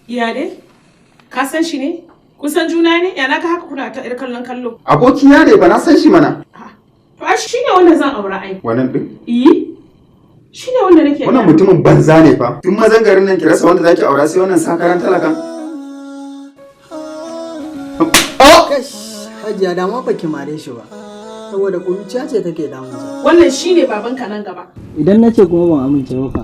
Ya dai? Ka san shi ne? Kun san juna ne? Ya naka haka kuna ta ir kallon kallo? Abokina ne ba na san shi mana. To ai shi ne wanda zan aura ai. Wannan din? Shi ne wanda nake. Wannan mutumin banza ne fa. Tun mazan garin nan ki rasa wanda zaki aura sai wannan sakaran talakan. Hajiya da ma baki mare shi ba. Saboda kuruciya ce take damunsa. Wannan shi ne babanka nan gaba. Idan na ce kuma ban amince ba fa.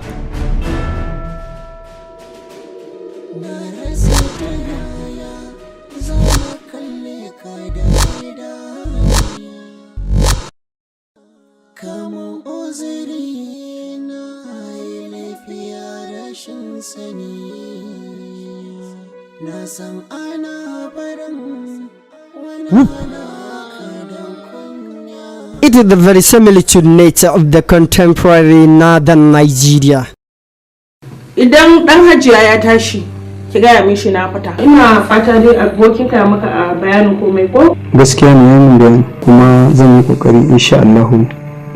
It is the very similitude nature of the contemporary northern Nigeria. Idan dan Hajiya ya tashi, ki gaya mishi na fita. Ina fata dai abokinka ya maka a bayanin komai ko? Gaskiya ne yayin bayani kuma zan yi kokari insha Allah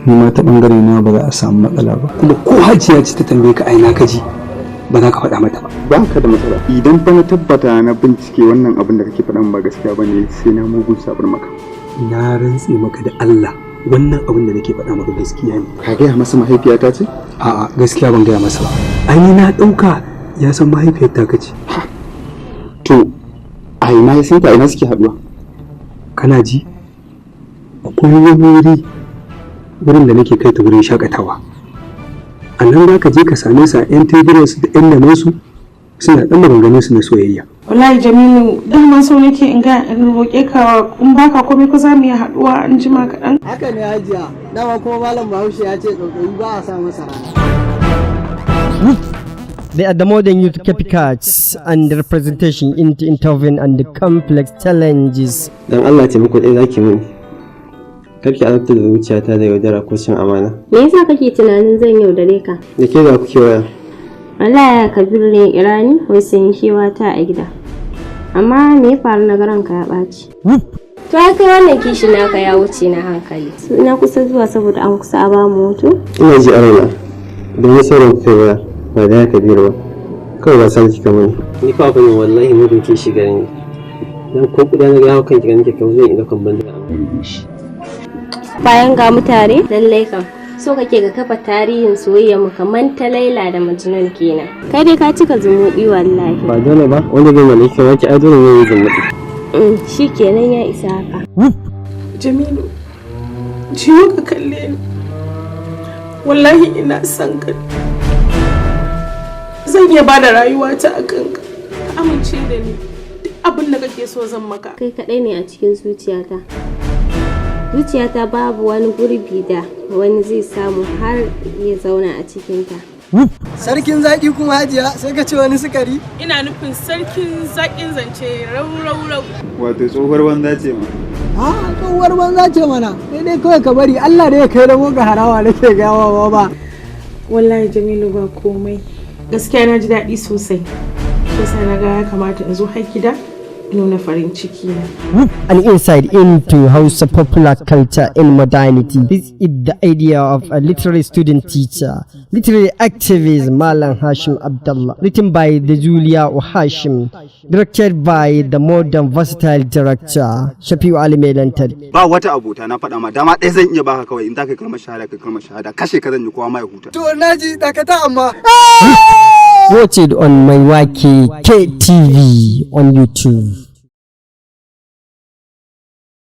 ni ma ta bangare na ba za a samu matsala ba. Kuma ko Hajiya ce ta tambaye ka aina ka ji ba za ka faɗa mata ba. Ba ka da matsala. Idan fa na tabbata na bincike wannan abin da kake faɗan ba gaskiya bane sai na mugun sabar maka. Na rantse maka da Allah wannan abin da nake faɗa maka gaskiya ne. Ka gaya masa mahaifiyata ce? A'a gaskiya ban gaya masa ba. Ai ni na ɗauka ya san mahaifiyarta ka ce. To a ina ya san ta ina suke haɗuwa? Kana ji? Akwai wani wurin da nake kai ta wurin shakatawa. A nan za ka je ka same su a 'yan teburansu da 'yan lamansu suna ɗan maganganunsu na soyayya. Wallahi Jamilu, dama so nake in ga in roƙe ka in baka komai ko za mu yi haɗuwa an jima kaɗan. Haka ne Hajiya. Dama kuma Malam Bahaushe ya ce tsautsayi ba a sa masa rana. They are the modern youth copycats and the representation into intervene and the complex challenges. Dan Allah taimako ɗaya zaki mini. Karki azabta da zuciyata da yaudara ko cin amana. Me yasa kake tunanin zan yaudare ka? Da ke za ku kewaya. Allah ya Kabiru ne Irani wai sun kewa ta a gida. Amma me ya faru na garanka ya ɓaci? To ya kai wannan kishi naka ya wuce na hankali. Na kusa zuwa saboda an kusa a bamu hutu. Ina ji a raina. Don yi sauran kai waya ba da ya Kabiru ba. Kawai ba san kika mani. Ni fa abin wallahi mugun kishi gare ni. Dan ko kuda na ga hawa kanki ganin kike kawai zan ina kan banda. Bayan ga mutare lallai kan so kake ga kafa tarihin soyayya mu kaman ta Laila da Majnun kenan. Kai dai ka cika zumuɗi wallahi. Ba dole ba wanda zai mallake wanki ai dole ne ya zumuɗi. Shikenan ya isa haka. Jamilu, jiyo ka kalle ni. Wallahi ina son ka. Zan iya bada rayuwata a kanka. Ka amince da ni. Duk abin da kake so zan maka. Kai kaɗai ne a cikin zuciyata. Zuciyata babu wani gurbi da wani zai samu har ya zauna a cikinta. Sarkin zaƙi kuma Hajiya sai ka ce wani sukari? Ina nufin sarkin zaƙin zance rau. Wato tsohuwar banza ce ma. Tsohuwar banza ce mana. Sai dai kawai ka bari Allah da ya kai ramo ga harawa nake gawa ba. Wallahi Jamilu ba komai. Gaskiya na ji daɗi sosai. Sosai na ga ya kamata in zo har gida. Nuna farin ciki na. An insight into Hausa popular culture in modernity. This is the idea of a literary student teacher, literary activist Malam Hashim Abdullah, written by the Julia O. Hashim, directed by the modern versatile director Shafiu Ali Melantari. Ba wata abota na faɗa ma dama ɗaya zan iya baka kawai in za ka kalmar shahada kashe ka zan yi kowa ma ya huta. To naji dakata amma. Watch it on Maiwaki KTV on YouTube.